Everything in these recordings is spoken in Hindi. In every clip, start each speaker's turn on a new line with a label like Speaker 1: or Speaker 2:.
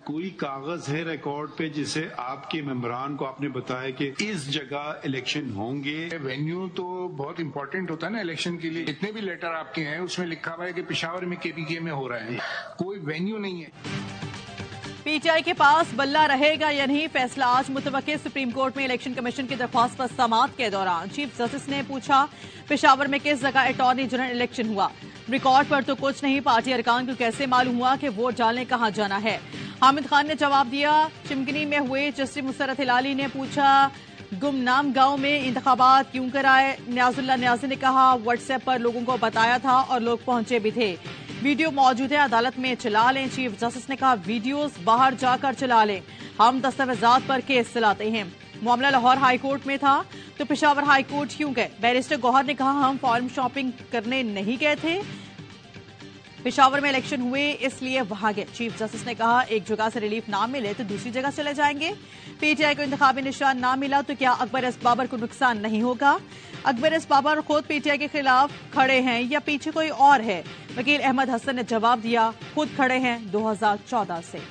Speaker 1: कोई कागज है रिकॉर्ड पे जिसे आपके मेंबरान को आपने बताया कि इस जगह इलेक्शन होंगे?
Speaker 2: वेन्यू तो बहुत इंपॉर्टेंट होता है ना इलेक्शन के लिए। जितने भी लेटर आपके हैं उसमें लिखा हुआ है कि पेशावर में केपीके में हो रहा है, कोई वेन्यू नहीं है।
Speaker 3: पीटीआई के पास बल्ला रहेगा या नहीं, फैसला आज मुतवक्किल। सुप्रीम कोर्ट में इलेक्शन कमीशन की दरख्वास्त पर समाअत के दौरान चीफ जस्टिस ने पूछा, पेशावर में किस जगह अटॉर्नी जनरल इलेक्शन हुआ? रिकॉर्ड पर तो कुछ नहीं, पार्टी अरकान को कैसे मालूम हुआ कि वोट डालने कहां जाना है? हामिद खान ने जवाब दिया, चिमकनी में हुए। जस्टिस मुसर्रत हिलाली ने पूछा, गुमनाम गांव में इंतखाबात क्यों कराए? न्याजुल्लाह न्याजी ने कहा, व्हाट्सएप पर लोगों को बताया था और लोग पहुंचे भी थे। वीडियो मौजूद है, अदालत में चला लें। चीफ जस्टिस ने कहा, वीडियोस बाहर जाकर चला लें, हम दस्तावेजात पर केस चलाते हैं। मामला लाहौर हाईकोर्ट में था तो पेशावर हाईकोर्ट क्यों गए? बैरिस्टर गौहर ने कहा, हम फॉर्म शॉपिंग करने नहीं गए थे, पेशावर में इलेक्शन हुए इसलिए वहां गए। चीफ जस्टिस ने कहा, एक जगह से रिलीफ ना मिले तो दूसरी जगह चले जाएंगे। पीटीआई को इंतखाबी निशान ना मिला तो क्या अकबर एस बाबर को नुकसान नहीं होगा? अकबर एस बाबर खुद पीटीआई के खिलाफ खड़े हैं या पीछे कोई और है? वकील अहमद हसन ने जवाब दिया, खुद खड़े हैं 2014 से।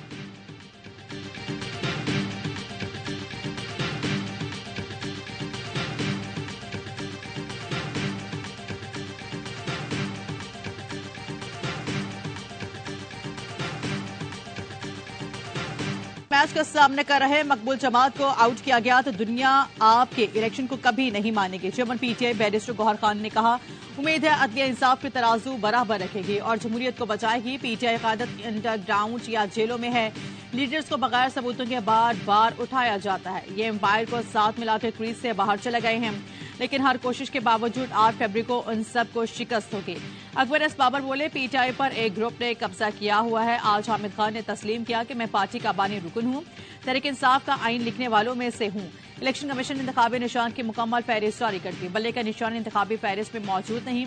Speaker 3: मैच का सामना कर रहे मकबूल जमात को आउट किया गया तो दुनिया आपके इलेक्शन को कभी नहीं मानेगी। चेयरमैन पीटीआई बैरिस्टर गौहर खान ने कहा, उम्मीद है अदलिया इंसाफ के तराजू बराबर रखेगी और जमहूरियत को बचाएगी। पीटीआई क़यादत अंडरग्राउंड या जेलों में है, लीडर्स को बगैर सबूतों के बार बार उठाया जाता है। ये एम्पायर को साथ मिलाकर क्रीज से बाहर चले गए हैं, लेकिन हर कोशिश के बावजूद 8 फरवरी को उन सब को शिकस्त होगी। अकबर एस बाबर बोले, पीटीआई पर एक ग्रुप ने कब्जा किया हुआ है। आज हामिद खान ने तस्लीम किया कि मैं पार्टी का बानी रुकन हूं, तहरीक इंसाफ का आइन लिखने वालों में से हूं। इलेक्शन कमीशन ने इंतखाबी निशान की मुकम्मल फहरिस्त जारी कर दी। बल्ले का निशान इंतखाबी फहरिस्त में मौजूद नहीं,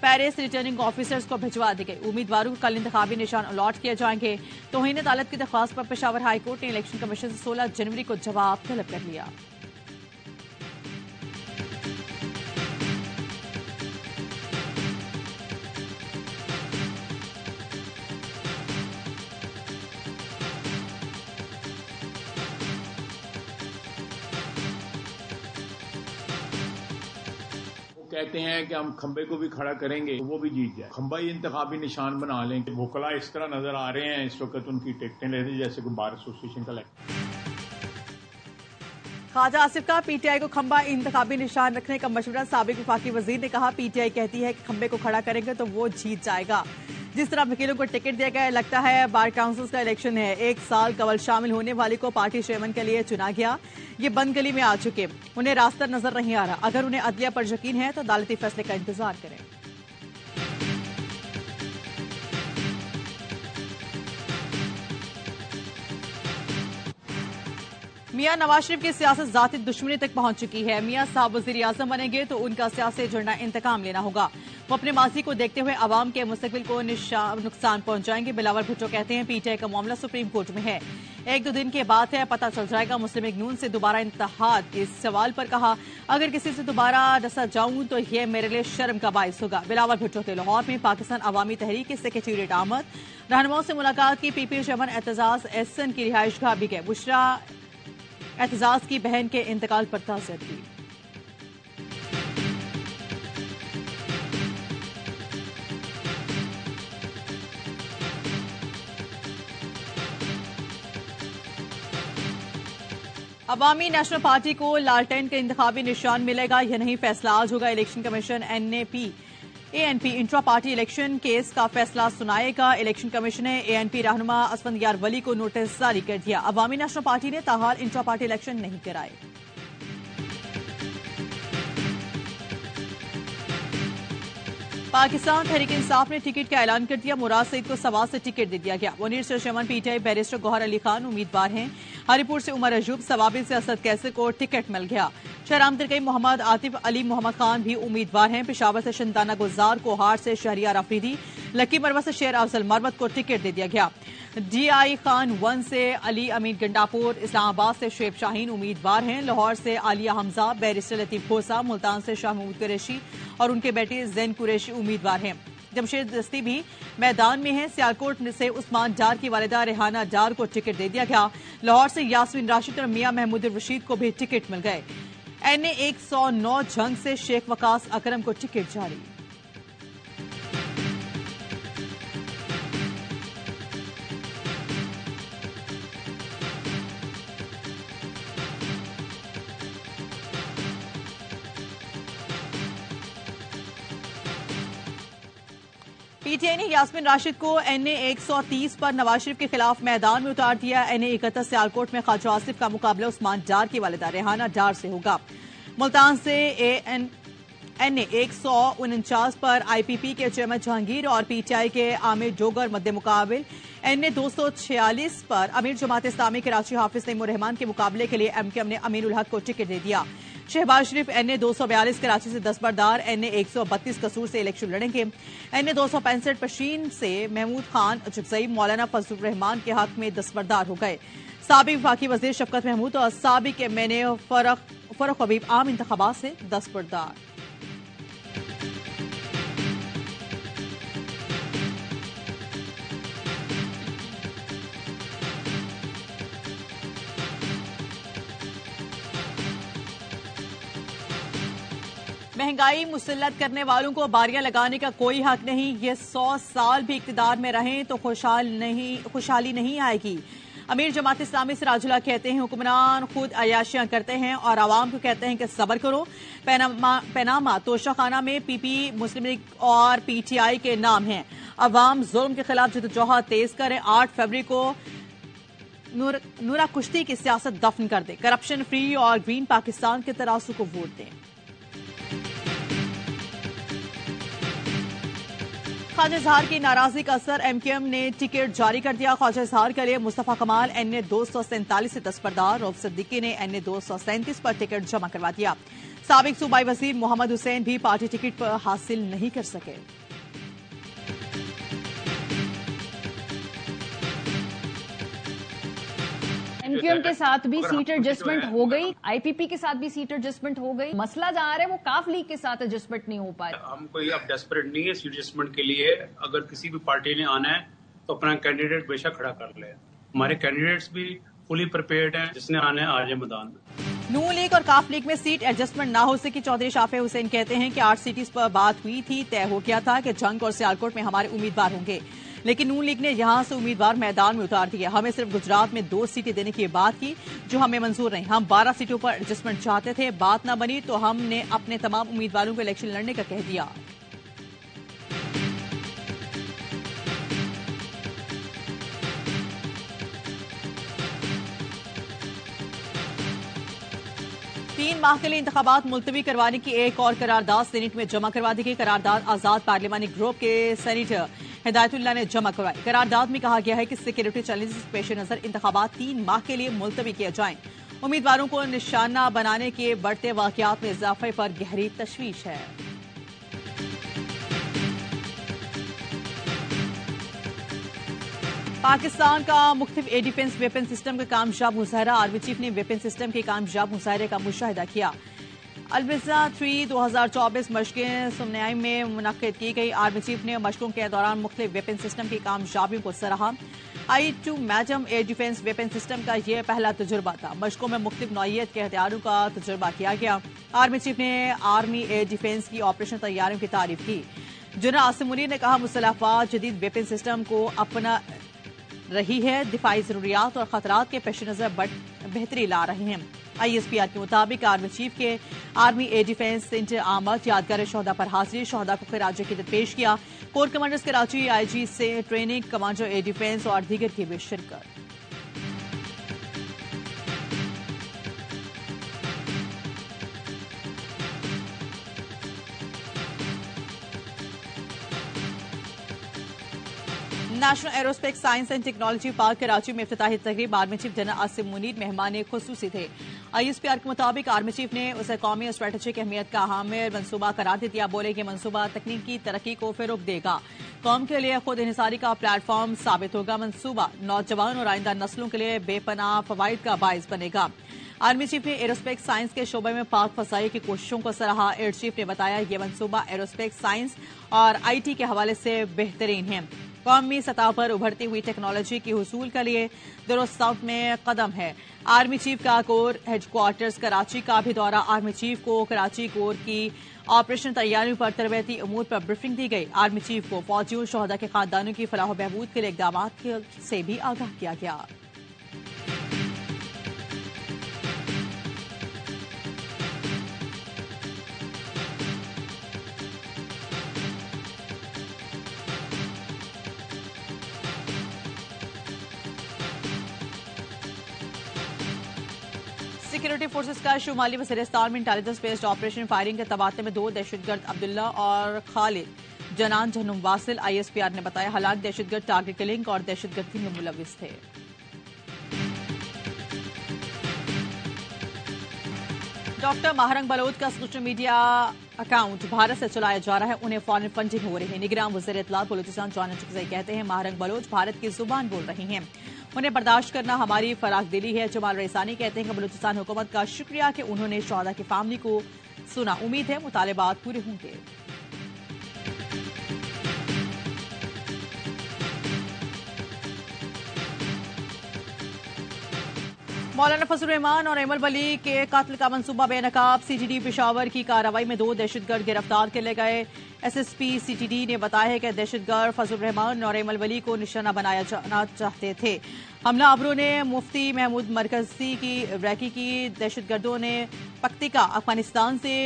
Speaker 3: फहरिस्त रिटर्निंग ऑफिसर्स को भिजवा दी गई। उम्मीदवारों को कल इंतखाबी निशान अलॉट किए जाएंगे। तौहीन अदालत की दरख्वास्त पर पेशावर हाईकोर्ट ने इलेक्शन कमीशन से 16 जनवरी को जवाब तलब कर लिया।
Speaker 4: कहते हैं कि हम खंबे को भी खड़ा करेंगे तो वो भी जीत जाए। खंबा ही इंतखाबी निशान बना लें। वोकला इस तरह नजर आ रहे हैं इस वक्त, उनकी टिकटें ले रही जैसे कोई बार एसोसिएशन का
Speaker 3: ख्वाजा आसिफ का पीटीआई को खंबा इंतखाबी निशान रखने का मशवरा। साबिक वफाकी वजीर ने कहा, पीटीआई कहती है कि खंबे को खड़ा करेंगे तो वो जीत जाएगा। जिस तरह वकीलों को टिकट दिया गया, लगता है बार काउंसिल का इलेक्शन है। 1 साल कबल शामिल होने वाली को पार्टी चेयरमैन के लिए चुना गया। ये बंद गली में आ चुके, उन्हें रास्ता नजर नहीं आ रहा। अगर उन्हें अदलिया पर यकीन है तो अदालती फैसले का इंतजार करें। मियां नवाज शरीफ की सियासत जाती दुश्मनी तक पहुंच चुकी है। मियां साहब वज़ीर आज़म बनेंगे तो उनका सियासी एजेंडा इंतकाम लेना होगा। वो अपने माजी को देखते हुए अवाम के मुस्तकबिल को नुकसान पहुंचाएंगे। बिलावल भुट्टो कहते हैं, पीटीआई का मामला सुप्रीम कोर्ट में है, 1-2 दिन के बाद है, पता चल जाएगा। मुस्लिम लीग नून से दोबारा इत्तेहाद इस सवाल पर कहा, अगर किसी से दोबारा डसा जाऊं तो यह मेरे लिए शर्म का बाइस होगा। बिलावल भुट्टो के लाहौर में पाकिस्तान अवामी तहरीक के सेक्रेटेरिएट आमद, रहनुमाओं से मुलाकात की। पीपी चेयरमैन एतजाज एहसन की रिहाइशगाह भी गए। बुशरा एतजाज की बहन के इंतकाल पर ताज़ियत की। अवामी नेशनल पार्टी को लालटेन के इंतखाबी निशान मिलेगा या नहीं, फैसला आज होगा। Election commission ANP intra party election case का फैसला सुनाएगा। इलेक्शन कमीशन ने एएनपी रहनुमा असफंदियार वली को नोटिस जारी कर दिया। अवामी नेशनल पार्टी ने ताहाल इंट्रा पार्टी इलेक्शन नहीं कराए। पाकिस्तान तहरीक इंसाफ ने टिकट का ऐलान कर दिया। मुराद सईद को सवाल से टिकट दे दिया गया। मुनीर चेयरमैन पीटीआई बैरिस्टर गौहर अली खान उम्मीदवार हैं। हरिपुर से उमर अजूब, सवाबिल से असद कैसर को टिकट मिल गया। शहराम तिरकई मोहम्मद आतिफ अली मोहम्मद खान भी उम्मीदवार हैं। पेशावर से शंताना गुलजार, कोहाट से शहरियार अफरीदी, लकी मरवा से शेर अफजल मरवत को टिकट दे दिया गया। डीआई खान 1 से अली अमीन गंडापुर, इस्लामाबाद से शेब शाहीन उम्मीदवार हैं। लाहौर से आलिया हमजा, बैरिस्टर लतीफ खोसा, मुल्तान से शाह महमूद कुरैशी और उनके बेटे जैन कुरैशी उम्मीदवार हैं। जमशेद दस्ती भी मैदान में है। सियालकोट से उस्मान डार की वालिदा रेहाना डार को टिकट दे दिया गया। लाहौर से यास्मीन राशिद और मियां महमूद रशीद को भी टिकट मिल गए। NA 109 जंग से शेख वकास अकरम को टिकट जारी। PTI ने यास्मीन राशिद को NA 130 पर नवाज शरीफ के खिलाफ मैदान में उतार दिया। NA 71 सियालकोट में ख्वाजा आसिफ का मुकाबला उस्मान डार की वालिदा रेहाना डार से होगा। मुल्तान से NA 149 पर IPP के चेयरमैन जहांगीर और PTI के आमिर जोगर मद्दे मुकाबिल। NA 246 पर अमीर जमात इस्लामी कराची हाफिज नईमुर रहमान के मुकाबले के लिए MKM ने अमीरुल हक को टिकट दे दिया। शहबाज शरीफ NA 242 कराची से दस्तबरदार, NA 132 कसूर से इलेक्शन लड़ेंगे। NA 265 पशीन से महमूद खान चुगजई मौलाना फजलुर रहमान के हक में दस्तबरदार हो गए। साबिक वफाकी वजीर शफकत महमूद और साबिक MNA फरुख हबीब आम इंतखाबात से दस्तबरदार। महंगाई मुसल्लत करने वालों को बारियां लगाने का कोई हक नहीं। ये 100 साल भी इक्तिदार में रहें तो खुशहाली नहीं आएगी। अमीर जमात इस्लामी सिराजुल्लाह कहते हैं हुक्मरान खुद अयाशियां करते हैं और आवाम को कहते हैं कि सब्र करो। पैनामा तोशाखाना में PP मुस्लिम लीग और PTI के नाम हैं। अवाम जुल्म के खिलाफ जद्दोजहद तेज करें। 8 फरवरी को नूरा कुश्ती की सियासत दफन कर दे। करप्शन फ्री और ग्रीन पाकिस्तान के तरासू को वोट दें। ख्वाजा इजहार की नाराजगी का असर MKM ने टिकट जारी कर दिया। ख्वाजा इजहार के लिए मुस्तफा कमाल NA 247 से दस्तबरदार, रऊफ सिद्दीकी ने NA 237 पर टिकट जमा करवा दिया। साबिक सूबाई वजीर मोहम्मद हुसैन भी पार्टी टिकट हासिल नहीं कर सके।
Speaker 5: MQM के साथ भी सीट एडजस्टमेंट हो गई, IPP के साथ भी सीट एडजस्टमेंट हो गई। मसला जहाँ है वो काफ लीग के साथ एडजस्टमेंट नहीं हो पाया।
Speaker 6: हम कोई अब डेस्परेट नहीं है सीट एडजस्टमेंट के लिए। अगर किसी भी पार्टी ने आना है तो अपना कैंडिडेट बेशक खड़ा कर ले। हमारे कैंडिडेट्स भी फुली प्रिपेयर्ड हैं। जिसने आना है आ जाए मैदान में।
Speaker 3: नून लीग और काफ लीग में सीट एडजस्टमेंट ना हो सकी। चौधरी शाफे हुसैन कहते हैं कि 8 सीट्स पर बात हुई थी, तय हो गया था कि जंग और सियालकोट में हमारे उम्मीदवार होंगे, लेकिन नून लीग ने यहां से उम्मीदवार मैदान में उतार दिए। हमें सिर्फ गुजरात में 2 सीटें देने की बात की जो हमें मंजूर नहीं। हम 12 सीटों पर एडजस्टमेंट चाहते थे, बात न बनी तो हमने अपने तमाम उम्मीदवारों को इलेक्शन लड़ने का कह दिया। तीन माह के लिए इंतखाबात मुलतवी करवाने की एक और करारदाद सेनेट में जमा करवा दी गई। करारदाद आजाद पार्लिमानी ग्रुप के सेनेटर हिदायतुल्लाह ने जमा करवाई। करारदाद में कहा गया है कि सिक्योरिटी चैलेंजेस पेश नजर इंतखाबात 3 माह के लिए मुलतवी किए जाएं। उम्मीदवारों को निशाना बनाने के बढ़ते वाकयात में इजाफे पर गहरी तशवीश है। पाकिस्तान का मुख्तलिफ एयर डिफेंस वेपन सिस्टम का कामयाब मुजाहरा। आर्मी चीफ ने वेपन सिस्टम के कामयाब मुजाहरे का मुशाहिदा किया। अलबिजा 3 2024 मशकें सुमनाई में मुनक्किद की गई। आर्मी चीफ ने मशकों के दौरान मुख्तलिफ वेपन सिस्टम की कामयाबियों को सराहा। I-2 madam air defence weapon system का यह पहला तजुर्बा था। मशकों में मुख्तलिफ नौइयत के हथियारों का तजुर्बा किया गया। आर्मी चीफ ने आर्मी एयर डिफेंस की ऑपरेशन तैयारियों की तारीफ की। जनरल आसिम मुनीर ने कहा मुसल्लह अफवाज जदीद वेपन सिस्टम को अपना रही है, दिफाई जरूरियात और खतरात के पेश नजर बेहतरी ला रहे हैं। ISPR के मुताबिक आर्मी चीफ के आर्मी एयर डिफेंस सेंटर आमद यादगार शोहदा पर हाजिर, शोहदा को खिराज अकीदत पेश किया। कोर कमांडर्स कराची IG से ट्रेनिंग, कमांडर एयर डिफेंस और दीगर की भी शिरकत। National aerospace science and technology park Karachi में इफ्तिताही तकरीब army chief general Asim Munir मेहमान खुसूसी थे। ISPR के मुताबिक आर्मी चीफ ने उसे कौमी और स्ट्रेटेजिक अहमियत का हामिल मंसूबा करार दे दिया। बोले कि मंसूबा तकनीकी तरक्की को फिरोग देगा, कौम के लिए खुद इन्हिसारी का प्लेटफॉर्म साबित होगा। मंसूबा नौजवान और आइंदा नस्लों के लिए बेपनाह फवाइद का बाइस बनेगा। आर्मी चीफ ने एरोस्पेस साइंस के शोबे में पाक फसाई की कोशिशों को सराहा। एयर चीफ ने बताया ये मंसूबा एरोस्पेस साइंस और IT के हवाले से बेहतरीन है, कौमी सतह पर उभरती हुई टेक्नोलॉजी के हुसूल के लिए दुरुस्त साउथ में कदम है। आर्मी चीफ का कोर हेडक्वार्टर्स कराची का भी दौरा। आर्मी चीफ को कराची कोर की ऑपरेशन तैयारियों पर तरबेती उमूर पर ब्रीफिंग दी गई। आर्मी चीफ को फौजियों शोहदा के खानदानों की फलाह बहबूद के लिए इकदाम से भी आगाह किया गया। सिक्योरिटी फोर्सेस का शुमाली वज़ीरिस्तान में इंटेलिजेंस बेस्ड ऑपरेशन फायरिंग के तबादले में 2 दहशतगर्द अब्दुल्ला और खालिद जनान जहनुम वासिल ISPR ने बताया। हालांकि दहशतगर्द टारगेट किलिंग और दहशतगर्दी में मुलविस थे। डॉक्टर माहरंग बलोच का सोशल मीडिया अकाउंट भारत से चलाया जा रहा है, उन्हें फॉरेन फंडिंग हो रही है। निगरान वज़ीर इत्तलात बलूचिस्तान जाना चुकज़ई कहते हैं माहरंग बलोच भारत की जुबान बोल रही हैं, उन्हें बर्दाश्त करना हमारी फराख दिली है। जमाल रईसानी कहते हैं कि बलूचिस्तान हुकूमत का शुक्रिया कि उन्होंने शोहदा की फैमिली को सुना, उम्मीद है मुतालिबात पूरे होंगे। मौलाना फजल रहमान और एमल वली के कत्ल का मंसूबा बेनकाब। CTD पेशावर की कार्रवाई में 2 दहशतगर्द गिरफ्तार कर ले गए। SSP CTD ने बताया है कि दहशतगर्द फजल रहमान और एमल वली को निशाना बनाया जाना चाहते थे। हमला आवरों ने मुफ्ती महमूद मरकजी की रैकी की। दहशतगर्दों ने पक्तिका अफगानिस्तान से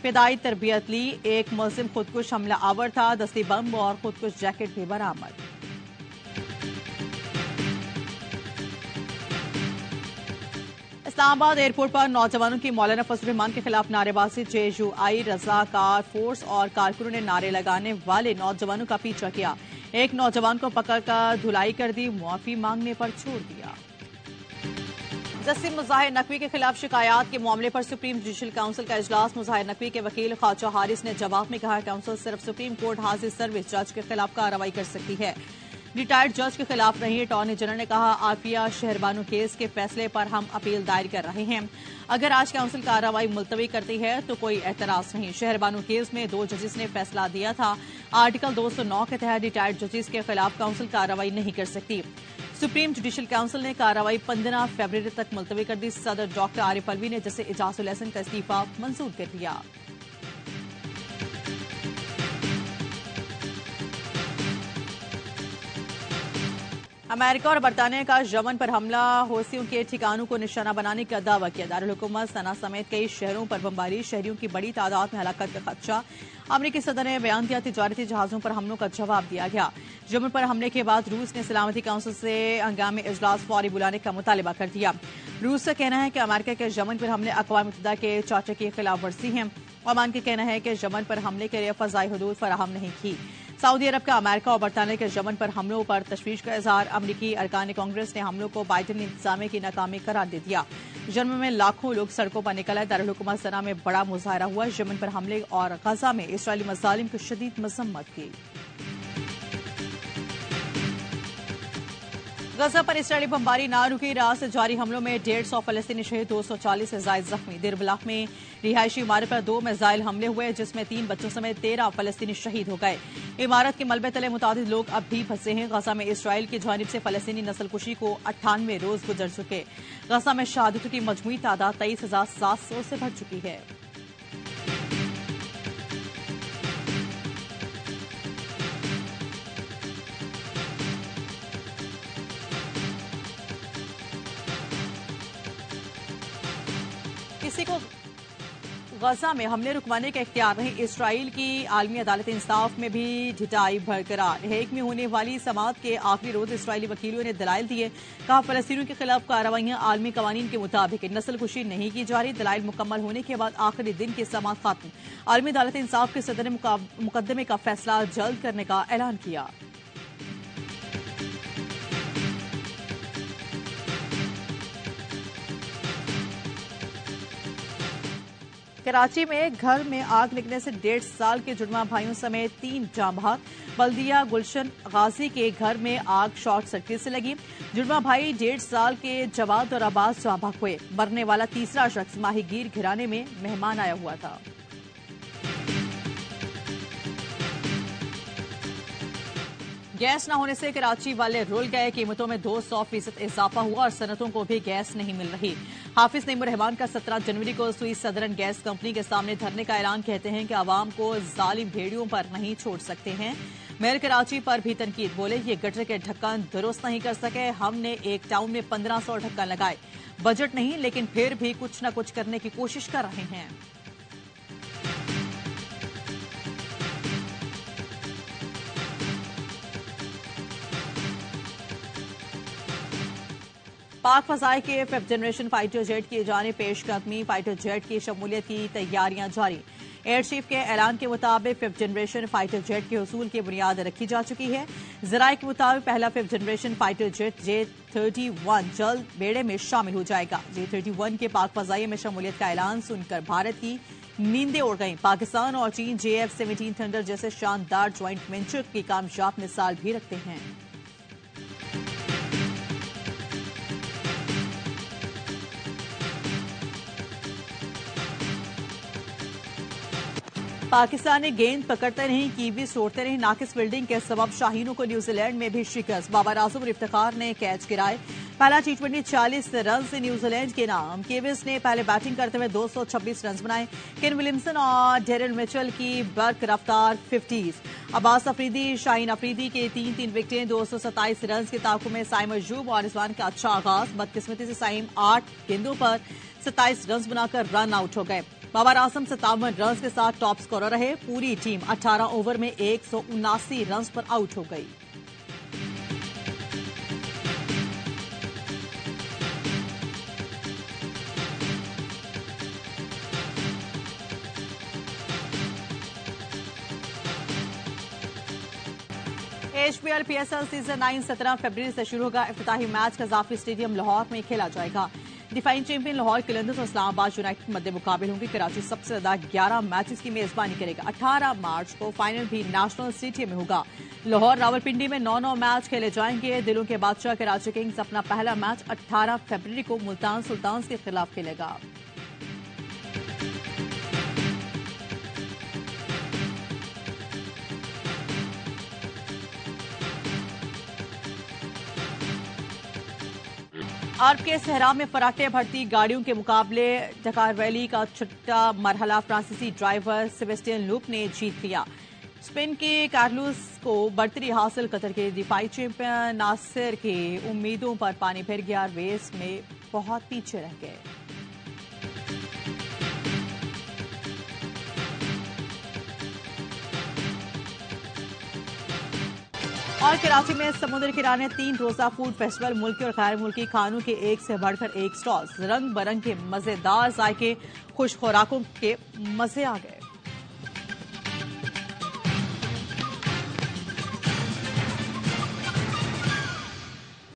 Speaker 3: फिदाई तरबियत ली। एक मुलजिम खुदकुश हमला आवर था, दस्ती बम और खुदकुश जैकेट भी बरामद। इस्लामाबाद एयरपोर्ट पर नौजवानों की मौलाना फजल रहमान के खिलाफ नारेबाजी। JUI रज़ाकार फोर्स और कारकुनों ने नारे लगाने वाले नौजवानों का पीछा किया। एक नौजवान को पकड़कर धुलाई कर दी, मुआफी मांगने पर छोड़ दिया। जस्टिस मुज़ाहिर नकवी के खिलाफ शिकायत के मामले पर सुप्रीम जुडिशल काउंसिल का इजलास। मुज़ाहिर नकवी के वकील ख्वाजा हारिस ने जवाब में कहा काउंसिल सिर्फ सुप्रीम कोर्ट हाजिर सर्विस जज के खिलाफ कार्रवाई कर सकती है, रिटायर्ड जज के खिलाफ नहीं। अटॉर्नी जनरल ने कहा आफिया शहरबानो केस के फैसले पर हम अपील दायर कर रहे हैं, अगर आज काउंसिल कार्रवाई मुलतवी करती है तो कोई एतराज नहीं। शहरबानो केस में 2 जजेस ने फैसला दिया था, आर्टिकल 209 के तहत रिटायर्ड जजेस के खिलाफ काउंसिल कार्रवाई नहीं कर सकती। सुप्रीम जुडिशल काउंसिल ने कार्रवाई 15 फरवरी तक मुलतवी कर दी। सदर डॉक्टर आरिफ अलवी ने जस्टिस इजाजुल हसन का इस्तीफा मंजूर कर दिया। अमेरिका और बरतानिया का यमन पर हमला, हौसियों के ठिकानों को निशाना बनाने का दावा किया। दारुल हुकूमत सना समेत कई शहरों पर बमबारी, शहरियों की बड़ी तादाद में हलाकत का खदशा। अमरीकी सदर ने बयान दिया, तिजारती जहाजों पर हमलों का जवाब दिया गया। यमन पर हमले के बाद रूस ने सलामती काउंसिल से हंगामी इजलास फौरी बुलाने का मुतालबा कर दिया। रूस का कहना है कि अमेरिका के यमन पर हमले अक़वाम मुत्तहिदा के चार्टर की खिलाफ वर्जी है। ओमान का कहना है कि यमन पर हमले के लिए फजाई हदूद फराहम नहीं की। सऊदी अरब का अमेरिका और बरतानिया के यमन पर हमलों पर तशवीश का इजहार। अमरीकी अरकान कांग्रेस ने हमलों को बाइडन इंतजामिया की नाकामी करार दे दिया। यमन में लाखों लोग सड़कों पर निकल आए। दारुल हुकूमत सना में बड़ा मुजाहरा हुआ। यमन पर हमले और गजा में इसराइली मज़ालिम की शदीद मजम्मत की। गजा पर इसराइली बमबारी ना रुकी। रात से जारी हमलों में 150 फलस्तीनी शहीद, 240 से जायद जख्मी। देर बलाक में रिहायशी इमारत पर 2 मिसाइल हमले हुए, जिसमें 3 बच्चों समेत 13 फलस्तीनी शहीद हो गए। इमारत के मलबे तले मुतादिद लोग अब भी फंसे हैं। गजा में इसराइल की जानिब से फलस्तीनी नस्लकुशी को 98 रोज गुजर चुके। गजा में शहादतों की मजमूई तादाद 23,700 से बढ़ चुकी है। किसी को गजा में हमले रुकवाने का इख्तियार नहीं। इसराइल की आलमी अदालत इंसाफ में भी ढिठाई बरकरार। हेग में होने वाली समाअत के आखिरी रोज इसराइली वकीलों ने दलाइल दिए। कहा फलस्तीनियों के खिलाफ कार्रवाइयां आलमी कवानीन के मुताबिक नस्लकुशी नहीं की जा रही। दलाइल मुकम्मल होने के बाद आखिरी दिन की समाअत खत्म। आलमी अदालत इंसाफ के सदर ने मुकदमे का फैसला जल्द करने का ऐलान किया। कराची में घर में आग लगने से 1.5 साल के जुड़वा भाइयों समेत 3 जाँ बहक। बल्दिया गुलशन गाजी के घर में आग शॉर्ट सर्किट से लगी। जुड़वा भाई 1.5 साल के जवाद और अब्बास जाँ बहक हुए। मरने वाला तीसरा शख्स माहीगीर घराने में मेहमान आया हुआ था। गैस न होने से कराची वाले रुल गए। कीमतों में 200% इजाफा हुआ और सनतों को भी गैस नहीं मिल रही। हाफिज नईमुर रहमान का 17 जनवरी को सुई सदरन गैस कंपनी के सामने धरने का ऐलान। कहते हैं कि आवाम को जालिम भेड़ियों पर नहीं छोड़ सकते हैं। मेयर कराची पर भी तनकीद। बोले ये गटर के ढक्कन दुरुस्त नहीं कर सके। हमने एक टाउन में 1500 ढक्कन लगाए। बजट नहीं, लेकिन फिर भी कुछ न कुछ करने की कोशिश कर रहे हैं। पाक फजाई के 5th जनरेशन फाइटर जेट की जानिब पेशकदमी। फाइटर जेट की शमूलियत की तैयारियां जारी। एयर चीफ के ऐलान के मुताबिक 5th जनरेशन फाइटर जेट के हुसूल की बुनियाद रखी जा चुकी है। जराये के मुताबिक पहला 5th generation fighter jet J-31 जल्द बेड़े में शामिल हो जाएगा। J-31 के पाक फजाई में शमूलियत का ऐलान सुनकर भारत की नींदें उड़ गईं। पाकिस्तान और चीन JF-17 थंडर जैसे शानदार ज्वाइंट वेंचर की कामयाब मिसाल भी रखते हैं। पाकिस्तान ने गेंद पकड़ते नहीं, कीवीज छोड़ते नहीं। नाकिस फील्डिंग के सबब शाहीनों को न्यूजीलैंड में भी शिकस्त। बाबर आजम और इफ्तिखार ने कैच गिराए। पहला T20 40 रन से न्यूजीलैंड के नाम। कीवीज ने पहले बैटिंग करते हुए 226 रन बनाए। केन विलियमसन और डेरिल मिचेल की बर्क रफ्तार 50s। अब्बास अफरीदी, शाहीन अफरीदी के 3-3 विकेटें। 227 रन के ताकू में साइम अयूब और रिजवान का अच्छा आगाज। बदकिस्मती से साइम 8 गेंदों पर 27 रन बनाकर रन आउट हो गए। बाबर आजम 57 रन के साथ टॉप स्कोरर रहे। पूरी टीम 18 ओवर में 179 रन पर आउट हो गई। HPL PSL सीजन 9 17 फरवरी से शुरू होगा। इफ्तिताही मैच कज़ाफी स्टेडियम लाहौर में खेला जाएगा। डिफाइंग चैंपियन लाहौर किलंदर्स और इस्लामाबाद यूनाइटेड के मध्य मुकाबले होंगे। कराची सबसे ज्यादा 11 मैचेस की मेजबानी करेगा। 18 मार्च को फाइनल भी नेशनल स्टेडियम में होगा। लाहौर रावलपिंडी में 9-9 मैच खेले जाएंगे। दिलों के बादशाह कराची किंग्स अपना पहला मैच 18 फरवरी को मुल्तान सुल्तान्स के खिलाफ खेलेगा। अरब के सहरा में फराटे भरती गाड़ियों के मुकाबले डकार रैली का छठा मरहला फ्रांसीसी ड्राइवर सेबेस्टियन लूप ने जीत लिया। स्पेन के कार्लोस को बढ़तरी हासिल। कतर के दिफाई चैंपियन नासिर की उम्मीदों पर पानी फिर गया। रेस में बहुत पीछे रह गए। और कराची में समुद्र किनारे 3 रोजा फूड फेस्टिवल। मुल्की और गैर मुल्की खानों के एक से बढ़कर एक स्टॉल्स। रंग बरंग के मजेदार जायके, खुश खुराकों के मजे आ गए।